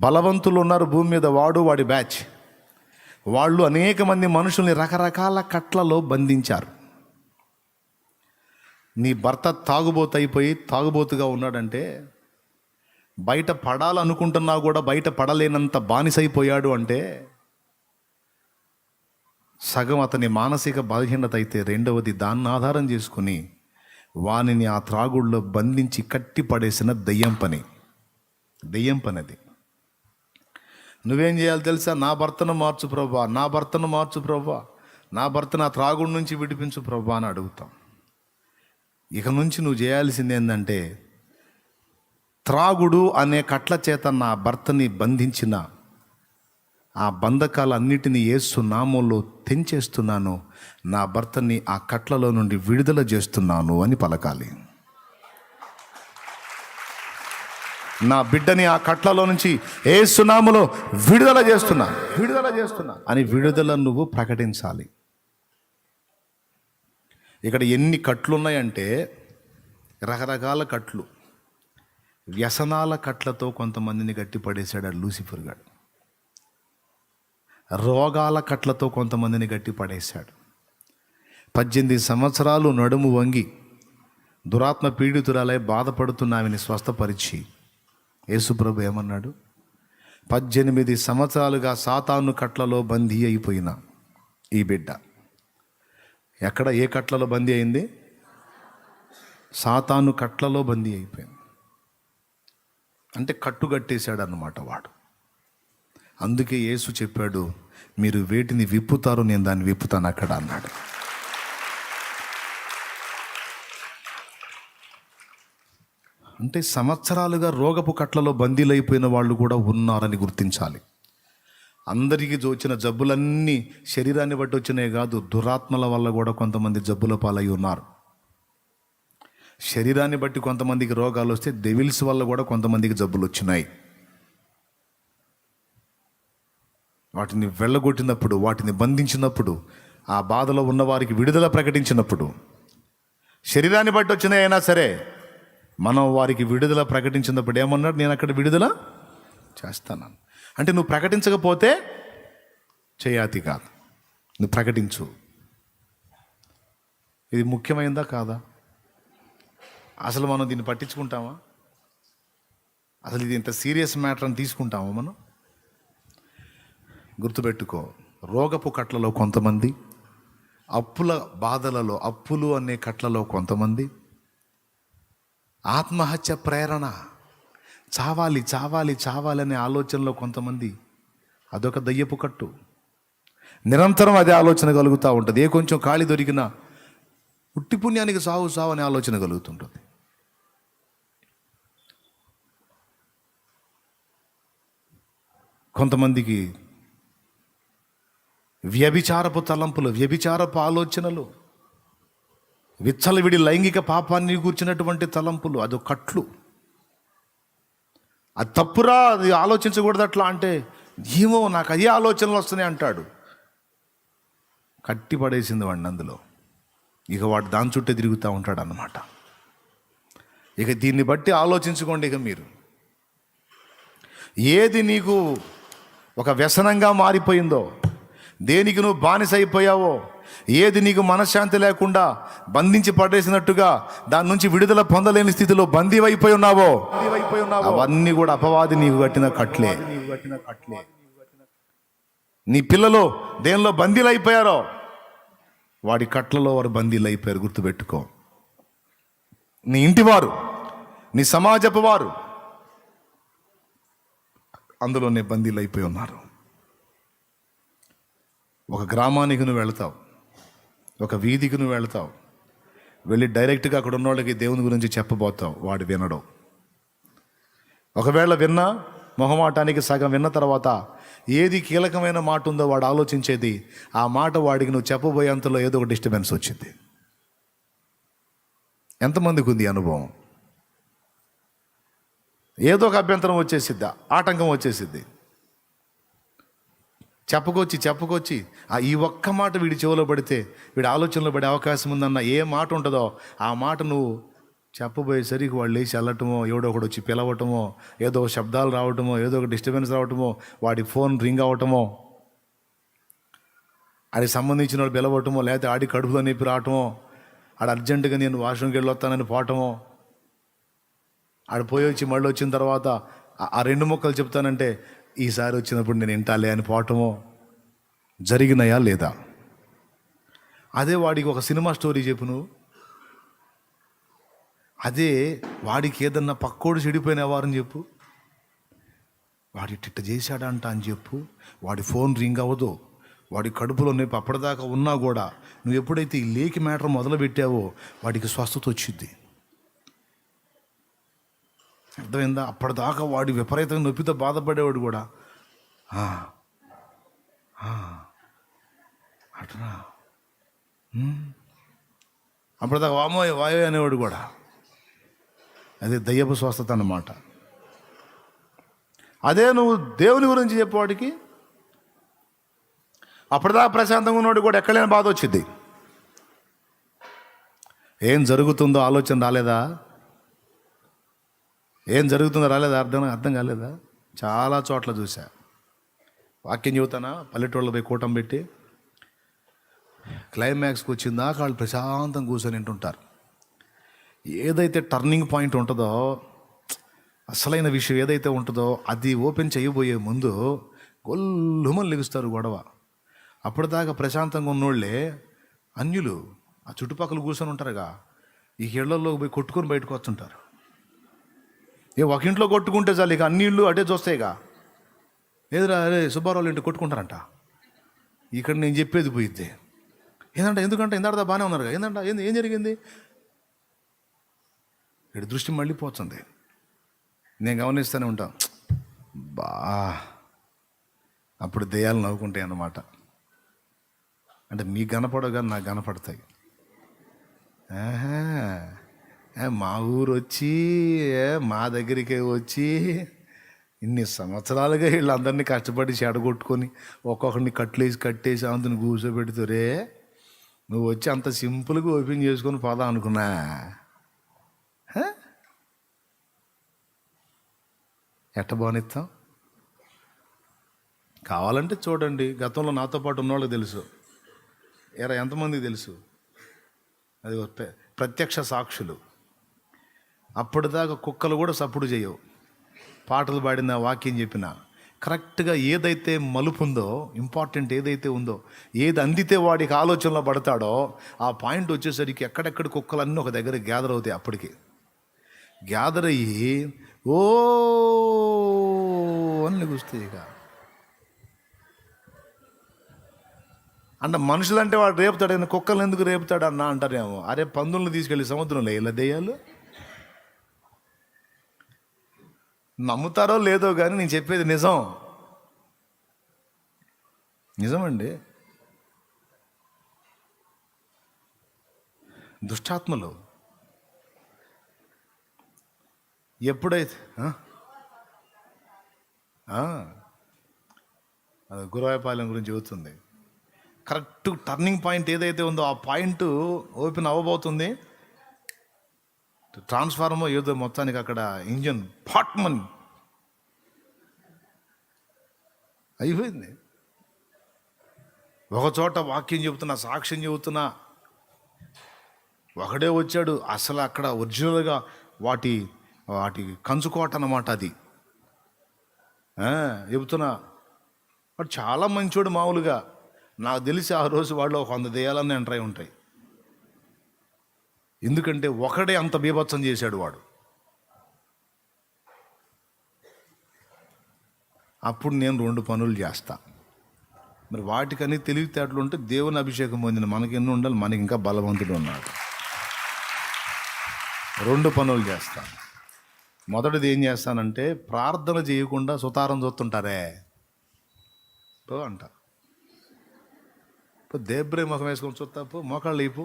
బలవంతులు ఉన్నారు భూమి మీద, వాడు వాడి బ్యాచ్. వాళ్ళు అనేక మంది మనుషుల్ని రకరకాల కట్లలో బంధించారు. నీ భర్త తాగుబోతైపోయి తాగుబోతుగా ఉన్నాడంటే, బయట పడాలనుకుంటున్నా కూడా బయట పడలేనంత బానిసైపోయాడు అంటే, సగం అతని మానసిక బలహీనత అయితే, రెండవది దాన్ని ఆధారం చేసుకుని వానిని ఆ త్రాగుళ్ళలో బంధించి కట్టి పడేసిన దెయ్యం పని అది. నువ్వేం చేయాలి తెలుసా? నా భర్తను మార్చు ప్రభా, నా భర్తను మార్చు ప్రభా, నా భర్తను ఆ త్రాగుడి నుంచి విడిపించు ప్రభా అని అడుగుతాం. ఇక నుంచి నువ్వు చేయాల్సింది ఏంటంటే, త్రాగుడు అనే కట్ల చేత నా భర్తని బంధించిన ఆ బంధకాలన్నిటినీ యేసు నామంలో తెంచేస్తున్నాను, నా భర్తని ఆ కట్లలో నుండి విడుదల చేస్తున్నాను అని పలకాలి. నా బిడ్డని ఆ కట్లలో నుంచి యేసు నామములో విడుదల చేస్తున్నా అని విడుదల నువ్వు ప్రకటించాలి. ఇక్కడ ఎన్ని కట్లు ఉన్నాయంటే, రకరకాల కట్లు. వ్యసనాల కట్లతో కొంతమందిని గట్టిపడేశాడు లూసిఫర్ గాడు. రోగాల కట్లతో కొంతమందిని గట్టిపడేశాడు. 18 సంవత్సరాలు నడుము వంగి దురాత్మ పీడితురాలై బాధపడుతున్న ఆమెని స్వస్థపరిచి యేసుప్రభు ఏమన్నాడు? 18 సంవత్సరాలుగా సాతాను కట్లలో బందీ అయిపోయిన ఈ బిడ్డ ఎక్కడ, ఏ కట్లలో బందీ అయింది? సాతాను కట్లలో బందీ అయిపోయింది. అంటే కట్టుగట్టేశాడు అన్నమాట వాడు. అందుకే యేసు చెప్పాడు, మీరు వేటిని విప్పుతారో నేను దాన్ని విప్పుతాను అక్కడ అన్నాడు. అంటే సంవత్సరాలుగా రోగపు కట్లలో బందీలైపోయిన వాళ్ళు కూడా ఉన్నారని గుర్తించాలి. అందరికీ వచ్చిన జబ్బులన్నీ శరీరాన్ని బట్టి వచ్చినాయి కాదు, దురాత్మల వల్ల కూడా కొంతమంది జబ్బుల పాలై ఉన్నారు. శరీరాన్ని బట్టి కొంతమందికి రోగాలు వస్తే డెవిల్స్ వల్ల కూడా కొంతమందికి జబ్బులు వచ్చినాయి. వాటిని వెళ్ళగొట్టినప్పుడు, వాటిని బంధించినప్పుడు, ఆ బాధలో ఉన్న వారికి విడుదల ప్రకటించినప్పుడు, శరీరాన్ని బట్టి వచ్చినాయైనా సరే మనం వారికి విడుదల ప్రకటించినప్పుడు ఏమన్నాడు? నేను అక్కడ విడుదల చేస్తాను. అంటే నువ్వు ప్రకటించకపోతే చేయాతి కాదు, నువ్వు ప్రకటించు. ఇది ముఖ్యమైనదా కాదా? అసలు మనం దీన్ని పట్టించుకుంటామా? అసలు ఇది ఇంత సీరియస్ మ్యాటర్ అని తీసుకుంటామా మనం? గుర్తుపెట్టుకో, రోగపు కట్లలో కొంతమంది, అప్పుల బాధలలో, అప్పులు అనే కట్లలో కొంతమంది, ఆత్మహత్య ప్రేరణ, చావాలి చావాలి చావాలి అనే ఆలోచనలో కొంతమంది, అదొక దయ్యపు కట్టు. నిరంతరం అదే ఆలోచన కలుగుతూ ఉంటుంది. ఏ కొంచెం ఖాళీ దొరికినా ఉట్టి పుణ్యానికి సావు సావు అనే ఆలోచన కలుగుతుంటుంది. కొంతమందికి వ్యభిచారపు తలంపులు, వ్యభిచారపు ఆలోచనలు, విచ్చలవిడి లైంగిక పాపాన్ని కూర్చున్నటువంటి తలంపులు, అదో కట్లు. అది తప్పురా, అది ఆలోచించకూడదు అట్లా అంటే, ఏమో నాకు అదే ఆలోచనలు వస్తున్నాయి అంటాడు. కట్టి పడేసింది వాడిని అందులో. ఇక వాడు దాని చుట్టే తిరుగుతూ ఉంటాడు అన్నమాట. ఇక దీన్ని బట్టి ఆలోచించుకోండి. ఇక మీరు ఏది నీకు ఒక వ్యసనంగా మారిపోయిందో, దేనికి నువ్వు బానిస అయిపోయావో, ఏది నీకు మనశ్శాంతి లేకుండా బంధించి పడేసినట్టుగా దాని నుంచి విడుదల పొందలేని స్థితిలో బందీ అయిపోయి ఉన్నావో, అవన్నీ కూడా అపవాది నీకు కట్టిన కట్లే. నీ పిల్లలు దేనిలో బందీలు అయిపోయారో, వాడి కట్లలో వారు బందీలు అయిపోయారు. గుర్తుపెట్టుకో. నీ ఇంటివారు, నీ సమాజపు వారు అందులోనే బందీలు అయిపోయి ఉన్నారు. ఒక గ్రామానికి నువ్వు వెళతావు, ఒక వీధికి నువ్వు వెళతావు, వెళ్ళి డైరెక్ట్గా అక్కడ ఉన్న వాళ్ళకి దేవుని గురించి చెప్పబోతావు, వాడు వినడు. ఒకవేళ విన్నా మొహమాటానికి సగం విన్న తర్వాత ఏది కీలకమైన మాట ఉందో వాడు ఆలోచించేది, ఆ మాట వాడికి నువ్వు చెప్పబోయేంతలో ఏదో ఒక డిస్టర్బెన్స్ వచ్చింది. ఎంతమందికి ఉంది అనుభవం? ఏదో ఒక అభ్యంతరం వచ్చేసిద్దా, ఆటంకం వచ్చేసిద్ది. చెప్పుకొచ్చి ఈ ఒక్క మాట వీడి చెవిలో పడితే వీడి ఆలోచనలో పడే అవకాశం ఉందన్న ఏ మాట ఉంటుందో ఆ మాట నువ్వు చెప్పబోయేసరికి వాళ్ళు లేచి వెళ్ళటమో, ఎవడో ఒకడు వచ్చి పిలవటమో, ఏదో ఒక శబ్దాలు రావటమో, ఏదో ఒక డిస్టర్బెన్స్ రావటమో, వాడి ఫోన్ రింగ్ అవటమో, ఆడికి సంబంధించిన వాళ్ళు పిలవటమో, లేకపోతే ఆడి కడుపులో నొప్పి రావటమో, ఆడు అర్జెంటుగా నేను వాష్రూమ్కి వెళ్ళొస్తానని పోవటమో, ఆడు పోయి వచ్చి మళ్ళీ వచ్చిన తర్వాత ఆ 2 ముక్కలు చెప్తానంటే ఈసారి వచ్చినప్పుడు నేను వింటాలే అని పోవటమో జరిగినాయా లేదా? అదే వాడికి ఒక సినిమా స్టోరీ చెప్పు నువ్వు. అదే వాడికి ఏదన్నా పక్కోడు చెడిపోయిన వారని చెప్పు, వాడి తిట్ట చేశాడంట అని చెప్పు, వాడి ఫోన్ రింగ్ అవ్వదు, వాడి కడుపులో నొప్పి అప్పటిదాకా ఉన్నా కూడా నువ్వు ఎప్పుడైతే ఈ లేకి మ్యాటర్ మొదలు పెట్టావో వాడికి స్వస్థత వచ్చింది. అర్థమైందా? అప్పటిదాకా వాడి విపరీతంగా నొప్పితో బాధపడేవాడు కూడా అట్లా అప్పటిదాకా వామో వాయో అనేవాడు కూడా. అదే దయ్యపు స్వస్థత అన్నమాట. అదే నువ్వు దేవుని గురించి చెప్పేవాడికి అప్పటిదాకా ప్రశాంతంగా ఉన్నవాడు కూడా ఎక్కడైనా బాధ వచ్చింది. ఏం జరుగుతుందో ఆలోచన రాలేదా? ఏం జరుగుతుందో రాలేదా? అర్థం కాలేదా? చాలా చోట్ల చూసా. వాక్యం చెబుతానా, పల్లెటూళ్ళ పోయి కూటం పెట్టి క్లైమాక్స్కి వచ్చిందాక వాళ్ళు ప్రశాంతంగా కూర్చొని వింటుంటారు. ఏదైతే టర్నింగ్ పాయింట్ ఉంటుందో, అసలైన విషయం ఏదైతే ఉంటుందో అది ఓపెన్ చేయబోయే ముందు గొల్లుమని లెగుస్తారు గొడవ. అప్పటిదాకా ప్రశాంతంగా ఉన్నోళ్ళే అన్యులు ఆ చుట్టుపక్కల కూర్చొని ఉంటారుగా, ఈ ఇళ్లలోకి పోయి కొట్టుకొని బయటకు వస్తుంటారు. ఒక ఇంట్లో కొట్టుకుంటే చాలు ఇక అన్ని ఇళ్ళు అటే చూస్తాయిగా. ఏదిరా అరే సుబ్బారావు ఇంటి కొట్టుకుంటారంట, ఇక్కడ నేను చెప్పేది పోయిద్ది. ఎందుకంటే ఇందాక బాగానే ఉన్నారుగా, ఏం జరిగింది? ఇక్కడ దృష్టి మళ్ళీ పోతుంది. నేను గమనిస్తూనే ఉంటాను. అప్పుడు దెయ్యాలు నవ్వుకుంటాయి అన్నమాట. అంటే మీకు కనపడవు కానీ నాకు కనపడతాయి. మా ఊరు వచ్చి మా దగ్గరికే వచ్చి ఇన్ని సంవత్సరాలుగా వీళ్ళందరినీ కష్టపడి చెడగొట్టుకొని ఒక్కొక్కరిని కట్టేసి అందుని కూర్చోబెడుతురే, నువ్వు వచ్చి అంత సింపుల్గా ఓపెన్ చేసుకొని పోదా అనుకున్నా. ఎట్ట బానిస్తాం? కావాలంటే చూడండి, గతంలో నాతో పాటు ఉన్నవాళ్ళకి తెలుసు. ఎంతమందికి తెలుసు? అది ప్రత్యక్ష సాక్షులు. అప్పటిదాకా కుక్కలు కూడా సప్పుడు చేయవు. పాటలు పాడిన, వాక్యం చెప్పిన కరెక్ట్గా ఏదైతే మలుపు ఉందో, ఇంపార్టెంట్ ఏదైతే ఉందో, ఏది అందితే వాడికి ఆలోచనలో పడతాడో ఆ పాయింట్ వచ్చేసరికి ఎక్కడెక్కడ కుక్కలన్నీ ఒక దగ్గర గ్యాదర్ అవుతాయి. అప్పటికి గ్యాదర్ అయ్యి ఓ అని లెగుస్తాయి. ఇక అంటే మనుషులంటే వాడు రేపుతాడు, కుక్కలు ఎందుకు రేపుతాడు అన్న అంటారేమో. అరే పందులను తీసుకెళ్ళి సముద్రంలో ఇలా దెయ్యాలు. నమ్ముతారో లేదో కానీ నేను చెప్పేది నిజమండి. దుష్టాత్మలు ఎప్పుడైతే గురవాయపాలెం గురించి చెబుతుంది. కరెక్ట్ టర్నింగ్ పాయింట్ ఏదైతే ఉందో ఆ పాయింట్ ఓపెన్ అవ్వబోతుంది. ట్రాన్స్ఫార్మర్ ఏదో మొత్తానికి అక్కడ ఇంజన్ ఫాట్మన్ అయిపోయింది. ఒకచోట వాక్యం చెబుతున్నా, సాక్ష్యం చెబుతున్నా, ఒకడే వచ్చాడు. అసలు అక్కడ ఒరిజినల్గా వాటి కంచుకోట అన్నమాట. అది చెబుతున్నా, వాడు చాలా మంచోడు. మామూలుగా నాకు తెలిసి ఆ రోజు వాళ్ళు 100 దెయ్యాలన్నీ ఎంటర్ అయి ఉంటాయి. ఎందుకంటే ఒకడే అంత బీభత్సం చేశాడు వాడు. అప్పుడు నేను 2 పనులు చేస్తా. మరి వాటికని తెలివితేటలు ఉంటే దేవుని అభిషేకం పొందిన మనకి ఎన్ని ఉండాలి? మనకి ఇంకా బలవంతుడు ఉన్నాడు. 2 పనులు చేస్తా. మొదటిది ఏం చేస్తానంటే, ప్రార్థన చేయకుండా సుతారం చూస్తుంటారే అంట. దేబ్రే ముఖం వేసుకొని చూస్తాపు, మోకాళ్ళు లేపు,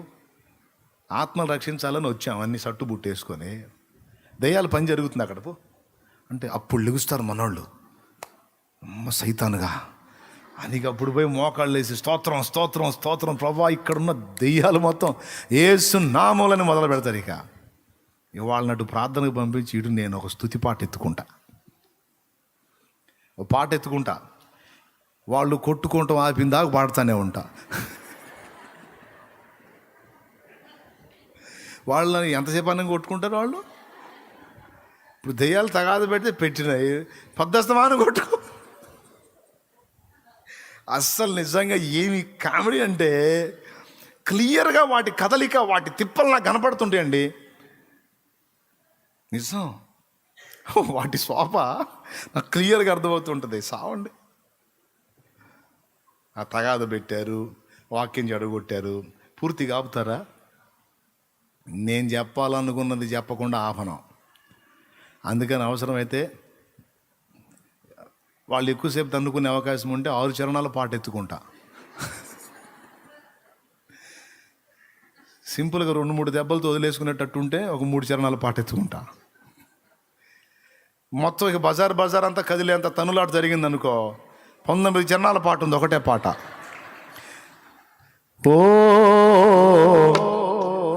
ఆత్మలు రక్షించాలని వచ్చాం అన్ని సట్టు బుట్టేసుకొని. దయ్యాల పని జరుగుతుంది అక్కడ అంటే అప్పుడు లెగుస్తారు మనోళ్ళు, అమ్మ సైతానుగా అని. అప్పుడు పోయి మోకాళ్ళు వేసి స్తోత్రం స్తోత్రం స్తోత్రం ప్రభా, ఇక్కడున్న దెయ్యాలు మొత్తం యేసు నామములని మొదలు పెడతారు. ఇక వాళ్ళనటు ప్రార్థనకు పంపించి ఇటు నేను ఒక స్తుతి పాట ఎత్తుకుంటా, ఒక పాట ఎత్తుకుంటా, వాళ్ళు కొట్టుకుంటాం ఆపిందాక పాడుతూనే ఉంటా. వాళ్ళని ఎంతసేపు అన్నం కొట్టుకుంటారు వాళ్ళు. ఇప్పుడు దెయ్యాలు తగాదు పెడితే పెట్టినాయి, పద్దస్తమానం కొట్టుకో. అస్సలు నిజంగా ఏమి కామెడీ అంటే క్లియర్గా వాటి కదలిక, వాటి తిప్పలు నాకు కనపడుతుంటాయండి. నిజం, వాటి శోభ నాకు క్లియర్గా అర్థమవుతుంటుంది. సావండి, ఆ తగాద పెట్టారు, వాక్యం చెడగొట్టారు, పూర్తిగా ఆపుతారా? నేను చెప్పాలనుకున్నది చెప్పకుండా ఆపను. అందుకని అవసరమైతే వాళ్ళు ఎక్కువసేపు తన్నుకునే అవకాశం ఉంటే 6 చరణాల పాట ఎత్తుకుంటా. సింపుల్గా 2-3 దెబ్బలతో వదిలేసుకునేటట్టు ఉంటే ఒక 3 చరణాల పాట ఎత్తుకుంటా. మొత్తం ఇక బజార్ అంతా కదిలేంత తనులాట జరిగింది అనుకో, 19 చరణాల పాట ఉంది, ఒకటే పాట. ఓ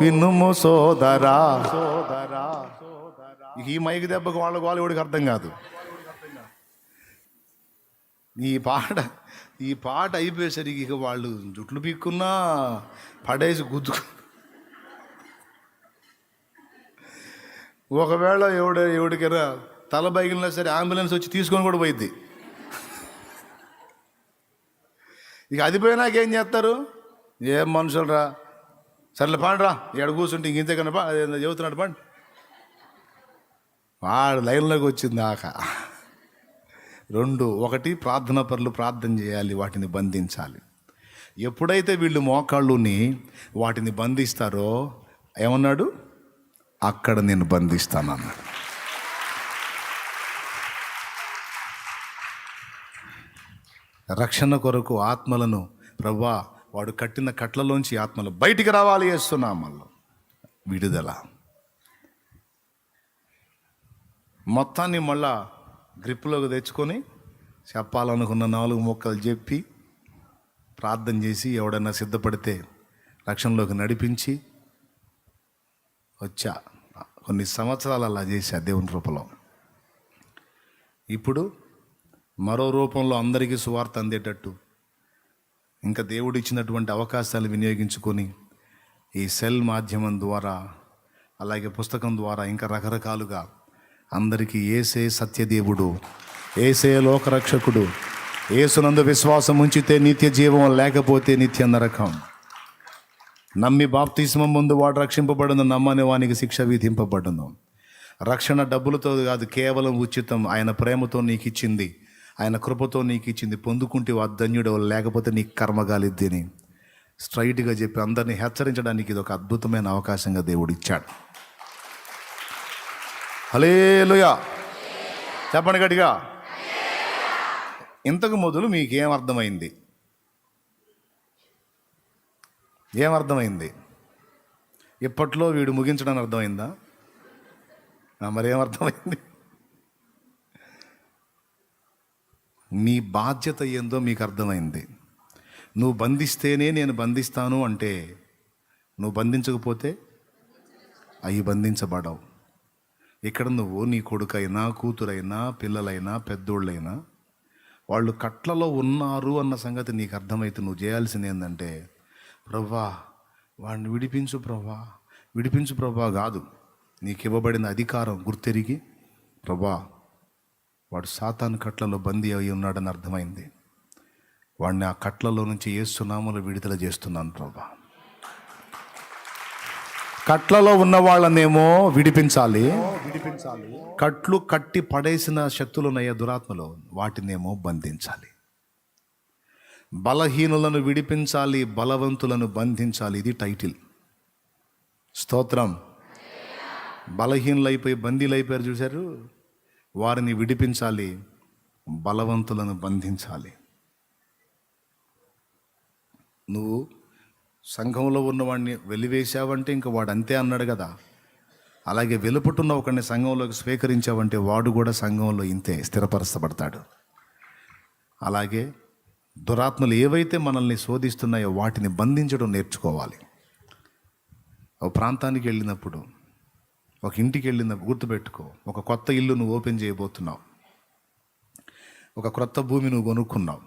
వినుము సోదరా, ఈ మైకి దెబ్బకు వాళ్ళకి ఎవడికి అర్థం కాదు. ఈ పాట అయిపోయేసరికి ఇక వాళ్ళు జుట్లు పీక్కున్నా పడేసి గుద్దుకు. ఒకవేళ ఎవడికైనా తల బైగిలినా సరే అంబులెన్స్ వచ్చి తీసుకొని కూడా పోయిద్ది. ఇక అది పోయినాకేం చేస్తారు? ఏం మనుషులు రా, సర్లే పాండ్రా, ఎక్కడ కూర్చుంటే ఇంక ఇంతే కన్నా చెబుతున్నాడు పండి. వాడు లైన్లోకి వచ్చింది ఆక. 2, 1 ప్రార్థన పరులు ప్రార్థన చేయాలి, వాటిని బంధించాలి. ఎప్పుడైతే వీళ్ళు మోకాళ్ళుని వాటిని బంధిస్తారో ఏమన్నాడు? అక్కడ నేను బంధిస్తాను అన్నాడు. రక్షణ కొరకు ఆత్మలను ప్రభువా, వాడు కట్టిన కట్లలోంచి ఆత్మలు బయటికి రావాలి చేస్తున్నామల్లో విడుదల. మొత్తాన్ని మళ్ళా గ్రిప్లోకి తెచ్చుకొని చెప్పాలనుకున్న 4 ముక్కలు చెప్పి ప్రార్థన చేసి ఎవడన్నా సిద్ధపడితే రక్షణలోకి నడిపించి వచ్చా. కొన్ని సంవత్సరాలు అలా చేశా దేవుని రూపంలో. ఇప్పుడు మరో రూపంలో అందరికీ సువార్త అందేటట్టు ఇంకా దేవుడు ఇచ్చినటువంటి అవకాశాలు వినియోగించుకొని ఈ సెల్ మాధ్యమం ద్వారా, అలాగే పుస్తకం ద్వారా ఇంకా రకరకాలుగా అందరికీ యేసే సత్యదేవుడు, యేసే లోకరక్షకుడు, యేసునందు విశ్వాసం ఉంచితే నిత్య జీవం, లేకపోతే నిత్య నరకం. నమ్మి బాప్తిస్మం ముందు వాడు రక్షింపబడును, నమ్మని వానికి శిక్ష విధింపబడును. రక్షణ డబ్బులతో కాదు, కేవలం ఉచితం. ఆయన ప్రేమతో నీకు ఇచ్చింది, ఆయన కృపతో నీకు ఇచ్చింది. పొందుకుంటే ధన్యుడు, లేకపోతే నీకు కర్మగాలిద్ది అని స్ట్రైట్గా చెప్పి అందరినీ హెచ్చరించడానికి ఇది ఒక అద్భుతమైన అవకాశంగా దేవుడు ఇచ్చాడు. హల్లెలూయా, చెప్పండి గట్టిగా. ఇంతకు మొదలు మీకేం అర్థమైంది? ఏమర్థమైంది? ఇప్పట్లో వీడు ముగించడానికి అర్థమైందా? మరేమర్థమైంది? నీ బాధ్యత ఏందో మీకు అర్థమైంది. నువ్వు బంధిస్తేనే నేను బంధిస్తాను అంటే, నువ్వు బంధించకపోతే అవి బంధించబడవు. ఇక్కడ నువ్వు నీ కొడుకైనా, కూతురైనా, పిల్లలైనా, పెద్దోళ్ళైనా వాళ్ళు కట్లలో ఉన్నారు అన్న సంగతి నీకు అర్థమైతే నువ్వు చేయాల్సింది ఏంటంటే, ప్రభా వాడిని విడిపించు ప్రభా, విడిపించు ప్రభా కాదు, నీకు ఇవ్వబడిన అధికారం గుర్తెరిగి, ప్రభా వాడు సాతాను కట్లలో బందీ అయి ఉన్నాడని అర్థమైంది, వాడిని ఆ కట్లలో నుంచి యేసు నామములో విడుదల చేస్తున్నాను ప్రభా. కట్లలో ఉన్న వాళ్ళనేమో విడిపించాలి, కట్లు కట్టి పడేసిన శక్తులు ఉన్నాయో దురాత్మలో, వాటినేమో బంధించాలి. బలహీనులను విడిపించాలి, బలవంతులను బంధించాలి. ఇది టైటిల్. స్తోత్రం. బలహీనులైపోయి బందీలైపోయారు చూశారు, వారిని విడిపించాలి, బలవంతులను బంధించాలి. నువ్వు సంఘంలో ఉన్నవాడిని వెలివేశావంటే ఇంక వాడు అంతే అన్నాడు కదా. అలాగే వెలుపుటున్న ఒకరిని సంఘంలోకి స్వీకరించావంటే వాడు కూడా సంఘంలో ఇంతే స్థిరపరచబడతాడు. అలాగే దురాత్మలు ఏవైతే మనల్ని శోధిస్తున్నాయో వాటిని బంధించడం నేర్చుకోవాలి. ఒక ప్రాంతానికి వెళ్ళినప్పుడు ఒక ఇంటికి వెళ్ళింది గుర్తుపెట్టుకో. ఒక కొత్త ఇల్లు నువ్వు ఓపెన్ చేయబోతున్నావు, ఒక క్రొత్త భూమి నువ్వు కొనుక్కున్నావు.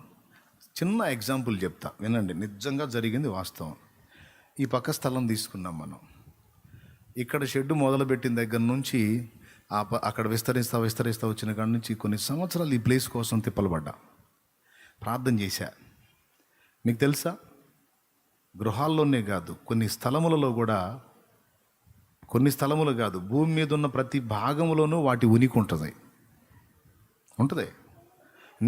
చిన్న ఎగ్జాంపుల్ చెప్తా వినండి, నిజంగా జరిగింది వాస్తవం. ఈ పక్క స్థలం తీసుకున్నాం మనం. ఇక్కడ షెడ్ మొదలుపెట్టిన దగ్గర నుంచి అక్కడ విస్తరిస్తా వచ్చిన కాడ నుంచి కొన్ని సంవత్సరాలు ఈ ప్లేస్ కోసం తిప్పలబడ్డా, ప్రార్థన చేశా. మీకు తెలుసా, గృహాల్లోనే కాదు కొన్ని స్థలములు కాదు, భూమి మీద ఉన్న ప్రతి భాగంలోనూ వాటి ఉనికి ఉంటుంది.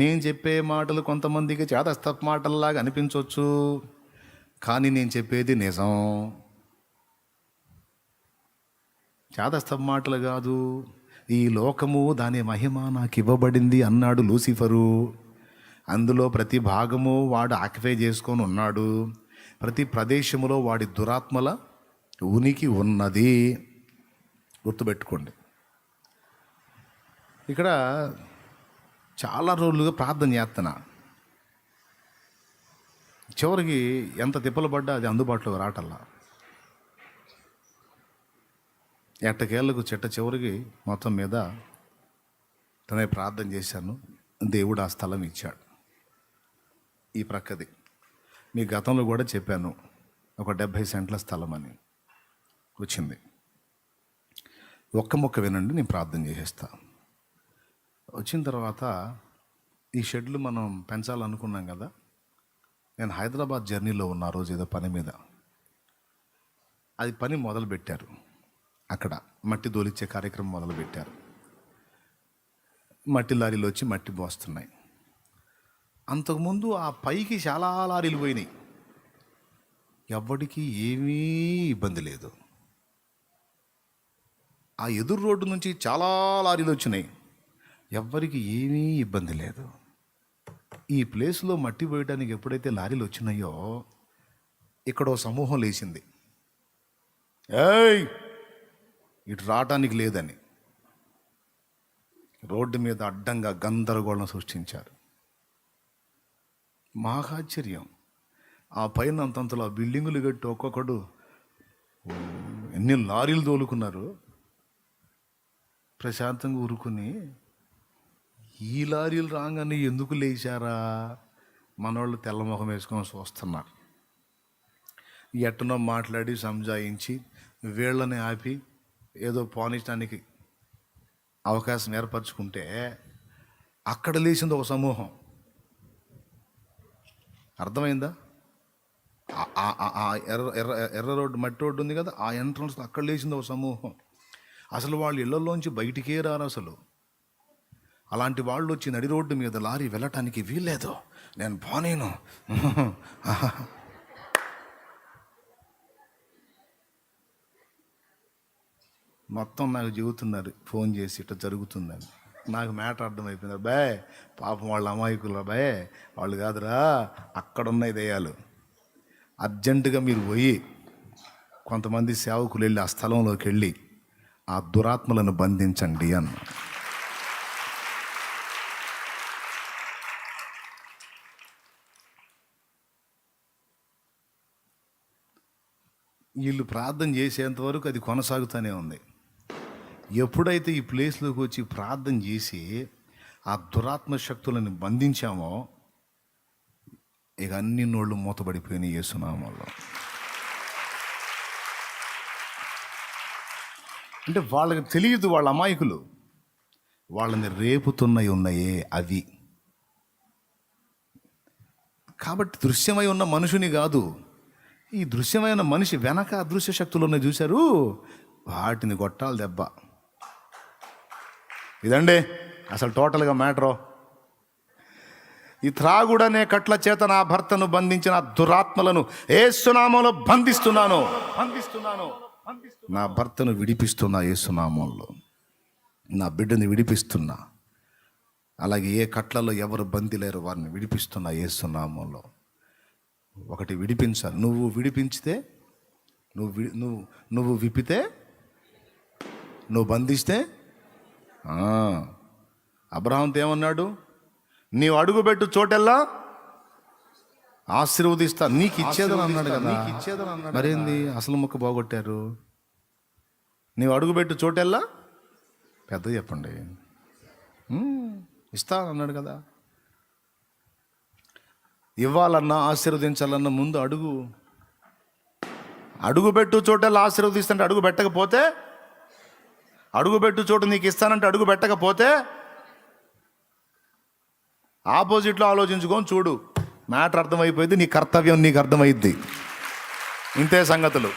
నేను చెప్పే మాటలు కొంతమందికి చేతస్థ మాటల్లాగా అనిపించవచ్చు, కానీ నేను చెప్పేది నిజం. చేతస్థ మాటలు కాదు. ఈ లోకము దాని మహిమ నాకు ఇవ్వబడింది అన్నాడు లూసిఫరు. అందులో ప్రతి భాగము వాడు ఆక్యుపై చేసుకొని ఉన్నాడు. ప్రతి ప్రదేశములో వాడి దురాత్మల ఉనికి ఉన్నది. గుర్తుపెట్టుకోండి. ఇక్కడ చాలా రోజులుగా ప్రార్థన చేస్తున్నా. చివరికి ఎంత తిప్పలు పడ్డా అది అందుబాటులో రావటల్లా. ఎట్టకేళ్లకు చివరికి మొత్తం మీద తనే ప్రార్థన చేశాను. దేవుడు ఆ స్థలం ఇచ్చాడు. ఈ ప్రక్కది మీ గతంలో కూడా చెప్పాను, ఒక 70 సెంట్ల స్థలం అని వచ్చింది. ఒక్క మొక్క వినండి, నేను ప్రార్థన చేసేస్తా. వచ్చిన తర్వాత ఈ షెడ్లు మనం పెంచాలనుకున్నాం కదా. నేను హైదరాబాద్ జర్నీలో ఉన్న రోజు ఏదో పని మీద, అది పని మొదలుపెట్టారు. అక్కడ మట్టి దోలిచ్చే కార్యక్రమం మొదలుపెట్టారు. మట్టి లారీలు వచ్చి మట్టి మోస్తున్నాయి. అంతకుముందు ఆ పైకి చాలా లారీలు పోయినాయి. ఎవ్వడికి ఏమీ ఇబ్బంది లేదు. ఆ ఎదురు రోడ్డు నుంచి చాలా లారీలు వచ్చినాయి. ఎవ్వరికి ఏమీ ఇబ్బంది లేదు. ఈ ప్లేస్లో మట్టి పోయడానికి ఎప్పుడైతే లారీలు వచ్చినాయో ఇక్కడ ఓ సమూహం లేచింది. ఏయ్, ఇటు రావటానికి లేదని రోడ్డు మీద అడ్డంగా గందరగోళం సృష్టించారు. మాకు ఆశ్చర్యం. ఆ పైన అంతంతలో ఆ బిల్డింగులు కట్టి ఒక్కొక్కడు ఎన్ని లారీలు తోలుకున్నారు. ప్రశాంతంగా ఊరుకుని ఈ లారీలు రాగానే ఎందుకు లేచారా మనోళ్ళు తెల్లముఖం వేసుకొని చూస్తున్నారు. ఎట్టనో మాట్లాడి సంజాయించి వీళ్ళని ఆపి ఏదో పోనించడానికి అవకాశం ఏర్పరచుకుంటే అక్కడ లేచింది ఒక సమూహం. అర్థమైందా? ఎర్ర రోడ్డు మట్టి రోడ్డు ఉంది కదా, ఆ ఎంట్రన్స్ అక్కడ లేచింది ఒక సమూహం. అసలు వాళ్ళు ఇళ్లలోంచి బయటికే రారు. అసలు అలాంటి వాళ్ళు వచ్చి నడి రోడ్డు మీద లారీ వెళ్ళటానికి వీల్లేదు, నేను పోనేను. మొత్తం నాకు చెబుతున్నారు ఫోన్ చేసి, ఇట్లా జరుగుతుందని. నాకు మ్యాటర్ అర్థమైపోయింది. బాయ్ పాపం వాళ్ళ అమాయకులు, బాయ్ వాళ్ళు కాదురా, అక్కడున్నాయి దయ్యాలు. అర్జెంటుగా మీరు పోయి కొంతమంది సేవకులు వెళ్ళి ఆ స్థలంలోకి వెళ్ళి ఆ దురాత్మలను బంధించండి అన్న. వీళ్ళు ప్రార్థన చేసేంతవరకు అది కొనసాగుతూనే ఉంది. ఎప్పుడైతే ఈ ప్లేస్లోకి వచ్చి ప్రార్థన చేసి ఆ దురాత్మ శక్తులను బంధించామో ఇక అన్ని నోళ్ళు మూతబడిపోయినాయి యేసునామములో. అంటే వాళ్ళకి తెలియదు, వాళ్ళ అమాయకులు. వాళ్ళని రేపుతున్నవి ఉన్నాయే అవి. కాబట్టి దృశ్యమై ఉన్న మనుషుని కాదు, ఈ దృశ్యమైన మనిషి వెనక అదృశ్య శక్తులు ఉన్నాయి చూశారు, వాటిని కొట్టాలి దెబ్బ. ఇదండి అసలు టోటల్గా మ్యాటరు. ఈ త్రాగుడనే కట్ల చేత నా భర్తను బంధించిన దురాత్మలను యేసునామంలో బంధిస్తున్నాను. నా భర్తను విడిపిస్తున్నా యేసునామంలో, నా బిడ్డని విడిపిస్తున్నా. అలాగే ఏ కట్లలో ఎవరు బందీలేరు వారిని విడిపిస్తున్నా యేసునామంలో. ఒకటి విడిపించాలి. నువ్వు విడిపించితే, నువ్వు విప్పితే, నువ్వు బంధిస్తే. అబ్రహాంతో ఏమన్నాడు? నీవు అడుగుపెట్టు చోటెల్లా ఆశీర్వదిస్తా, నీకు ఇచ్చేదని అన్నాడు కదా. మరేంది అసలు మొక్క బాగొట్టారు. నీవు అడుగుపెట్టు చోటెల్లా పెద్ద చెప్పండి. ఇస్తా అన్నాడు కదా. ఇవ్వాలన్నా ఆశీర్వదించాలన్నా ముందు అడుగుపెట్టు చోటెల్లా ఆశీర్వదిస్తుంటే అడుగు పెట్టకపోతే, అడుగుపెట్టు చోటు నీకు ఇస్తానంటే అడుగు పెట్టకపోతే ఆపోజిట్లో ఆలోచించుకొని చూడు. మ్యాటర్ అర్థమైపోయింది, నీ కర్తవ్యం నీకు అర్థమైద్ది. ఇంతే సంగతులు.